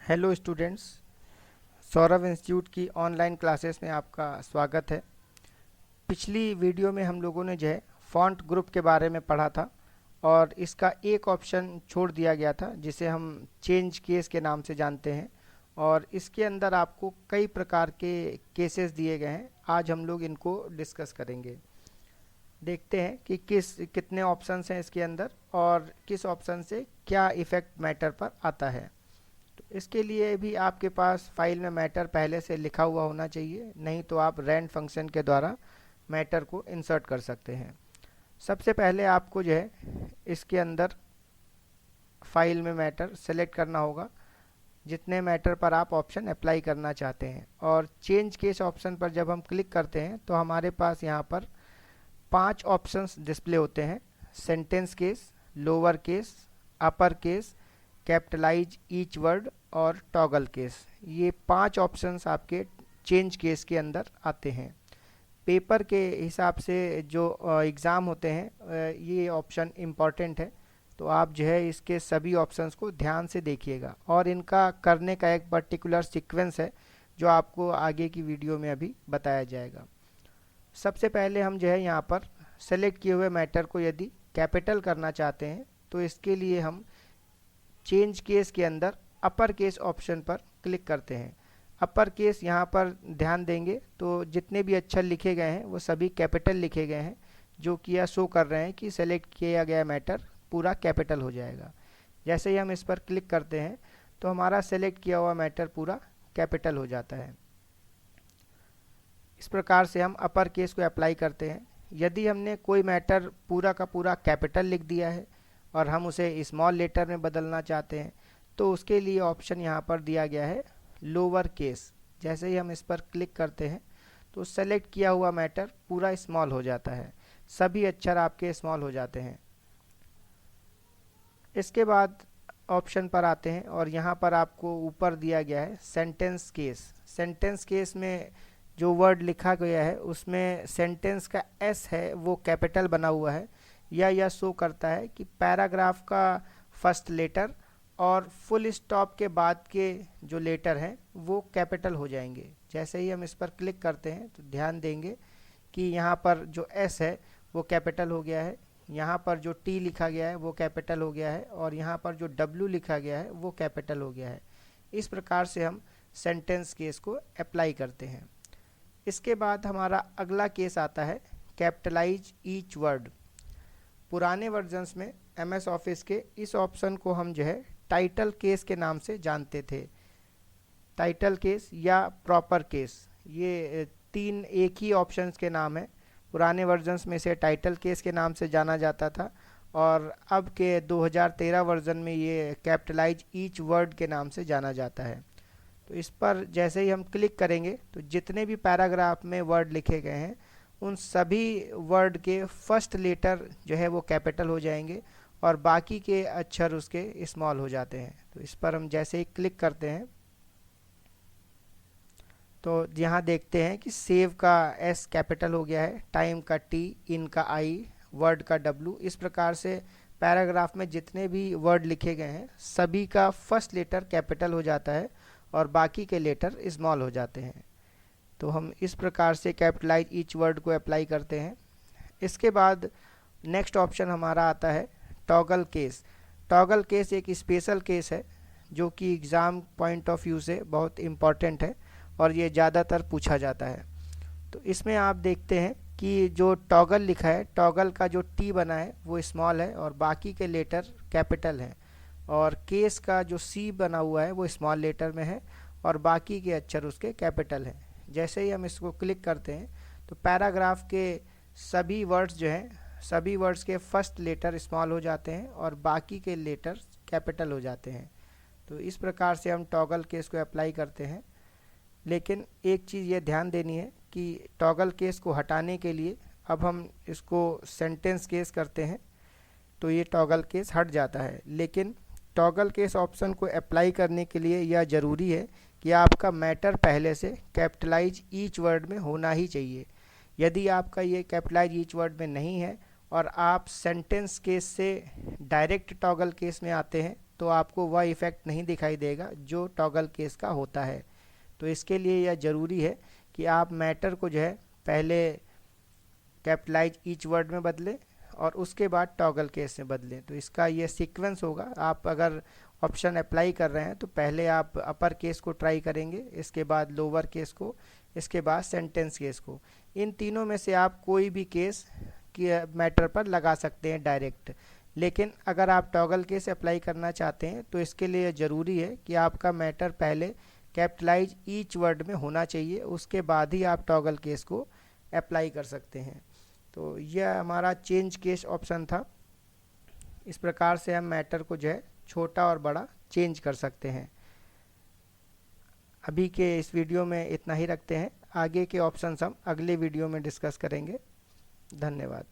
Hello students, Saurabh institute की online classes में आपका स्वागत है। पिछली वीडियो में हम लोगों ने जो है फॉन्ट ग्रुप के बारे में पढ़ा था और इसका एक ऑप्शन छोड़ दिया गया था जिसे हम चेंज केस के नाम से जानते हैं। और इसके अंदर आपको कई प्रकार के केसेस दिए गए हैं। आज हम लोग इनको डिस्कस करेंगे। देखते हैं कि कितने ऑप्शंस हैं इसके अंदर और किस ऑप्शन से क्या इफ़ेक्ट मैटर पर आता है। इसके लिए भी आपके पास फाइल में मैटर पहले से लिखा हुआ होना चाहिए, नहीं तो आप रैंड फंक्शन के द्वारा मैटर को इंसर्ट कर सकते हैं। सबसे पहले आपको जो है इसके अंदर फाइल में मैटर सेलेक्ट करना होगा जितने मैटर पर आप ऑप्शन अप्लाई करना चाहते हैं। और चेंज केस ऑप्शन पर जब हम क्लिक करते हैं तो हमारे पास यहाँ पर 5 ऑप्शंस डिस्प्ले होते हैं: sentence case, lower case, upper case, capitalize each word और टॉगल केस। ये 5 ऑप्शंस आपके चेंज केस के अंदर आते हैं। पेपर के हिसाब से जो एग्ज़ाम होते हैं ये ऑप्शन इम्पॉर्टेंट है, तो आप जो है इसके सभी ऑप्शंस को ध्यान से देखिएगा और इनका करने का एक पर्टिकुलर सीक्वेंस है जो आपको आगे की वीडियो में अभी बताया जाएगा। सबसे पहले हम जो है यहाँ पर सेलेक्ट किए हुए मैटर को यदि कैपिटल करना चाहते हैं तो इसके लिए हम चेंज केस के अंदर अपर केस ऑप्शन पर क्लिक करते हैं। अपर केस यहाँ पर ध्यान देंगे तो जितने भी अक्षर लिखे गए हैं वो सभी कैपिटल लिखे गए हैं, जो कि यह शो कर रहे हैं कि सेलेक्ट किया गया मैटर पूरा कैपिटल हो जाएगा। जैसे ही हम इस पर क्लिक करते हैं तो हमारा सेलेक्ट किया हुआ मैटर पूरा कैपिटल हो जाता है। इस प्रकार से हम अपर केस को अप्लाई करते हैं। यदि हमने कोई मैटर पूरा का पूरा कैपिटल लिख दिया है और हम उसे स्मॉल लेटर में बदलना चाहते हैं तो उसके लिए ऑप्शन यहाँ पर दिया गया है लोअर केस। जैसे ही हम इस पर क्लिक करते हैं तो सेलेक्ट किया हुआ मैटर पूरा स्मॉल हो जाता है, सभी अक्षर आपके स्मॉल हो जाते हैं। इसके बाद ऑप्शन पर आते हैं और यहाँ पर आपको ऊपर दिया गया है सेंटेंस केस। सेंटेंस केस में जो वर्ड लिखा गया है उसमें सेंटेंस का एस है वो कैपिटल बना हुआ है, या यह शो करता है कि पैराग्राफ का फर्स्ट लेटर और फुल स्टॉप के बाद के जो लेटर हैं वो कैपिटल हो जाएंगे। जैसे ही हम इस पर क्लिक करते हैं तो ध्यान देंगे कि यहाँ पर जो एस है वो कैपिटल हो गया है, यहाँ पर जो टी लिखा गया है वो कैपिटल हो गया है और यहाँ पर जो डब्ल्यू लिखा गया है वो कैपिटल हो गया है। इस प्रकार से हम सेंटेंस केस को अप्लाई करते हैं। इसके बाद हमारा अगला केस आता है कैपिटलाइज ईच वर्ड। पुराने वर्जन्स में MS ऑफिस के इस ऑप्शन को हम जो है टाइटल केस के नाम से जानते थे। टाइटल केस या प्रॉपर केस, ये तीन एक ही ऑप्शंस के नाम है। पुराने वर्जन्स में से टाइटल केस के नाम से जाना जाता था और अब के 2013 वर्जन में ये कैपिटलाइज ईच वर्ड के नाम से जाना जाता है। तो इस पर जैसे ही हम क्लिक करेंगे तो जितने भी पैराग्राफ में वर्ड लिखे गए हैं उन सभी वर्ड के फर्स्ट लेटर जो है वो कैपिटल हो जाएंगे और बाकी के अक्षर उसके स्मॉल हो जाते हैं। तो इस पर हम जैसे ही क्लिक करते हैं तो यहाँ देखते हैं कि सेव का S कैपिटल हो गया है, टाइम का T, इन का I, वर्ड का W। इस प्रकार से पैराग्राफ में जितने भी वर्ड लिखे गए हैं सभी का फर्स्ट लेटर कैपिटल हो जाता है और बाकी के लेटर स्मॉल हो जाते हैं। तो हम इस प्रकार से कैपिटलाइज ईच वर्ड को अप्लाई करते हैं। इसके बाद नेक्स्ट ऑप्शन हमारा आता है टॉगल केस। टॉगल केस एक स्पेशल केस है जो कि एग्ज़ाम पॉइंट ऑफ व्यू से बहुत इम्पॉर्टेंट है और ये ज़्यादातर पूछा जाता है। तो इसमें आप देखते हैं कि जो टॉगल लिखा है, टॉगल का जो टी बना है वो स्मॉल है और बाकी के लेटर कैपिटल हैं, और केस का जो सी बना हुआ है वो स्मॉल लेटर में है और बाकी के अक्षर उसके कैपिटल हैं। जैसे ही हम इसको क्लिक करते हैं तो पैराग्राफ के सभी वर्ड्स जो हैं सभी वर्ड्स के फर्स्ट लेटर स्मॉल हो जाते हैं और बाकी के लेटर कैपिटल हो जाते हैं। तो इस प्रकार से हम टॉगल केस को अप्लाई करते हैं। लेकिन एक चीज़ ये ध्यान देनी है कि टॉगल केस को हटाने के लिए अब हम इसको सेंटेंस केस करते हैं तो ये टॉगल केस हट जाता है। लेकिन टॉगल केस ऑप्शन को अप्लाई करने के लिए यह ज़रूरी है कि आपका मैटर पहले से कैपिटलाइज ईच वर्ड में होना ही चाहिए। यदि आपका ये कैपिटलाइज ईच वर्ड में नहीं है और आप सेंटेंस केस से डायरेक्ट टॉगल केस में आते हैं तो आपको वह इफ़ेक्ट नहीं दिखाई देगा जो टॉगल केस का होता है। तो इसके लिए यह ज़रूरी है कि आप मैटर को जो है पहले कैपिटलाइज ईच वर्ड में बदलें और उसके बाद टॉगल केस में बदलें। तो इसका ये सीक्वेंस होगा। आप अगर ऑप्शन अप्लाई कर रहे हैं तो पहले आप अपर केस को ट्राई करेंगे, इसके बाद लोअर केस को, इसके बाद सेंटेंस केस को। इन तीनों में से आप कोई भी केस के मैटर पर लगा सकते हैं डायरेक्ट। लेकिन अगर आप टॉगल केस अप्लाई करना चाहते हैं तो इसके लिए ज़रूरी है कि आपका मैटर पहले कैपिटलाइज ईच वर्ड में होना चाहिए, उसके बाद ही आप टॉगल केस को अप्लाई कर सकते हैं। तो यह हमारा चेंज केस ऑप्शन था। इस प्रकार से हम मैटर को जो है छोटा और बड़ा चेंज कर सकते हैं। अभी के इस वीडियो में इतना ही रखते हैं। आगे के ऑप्शंस हम अगले वीडियो में डिस्कस करेंगे। धन्यवाद।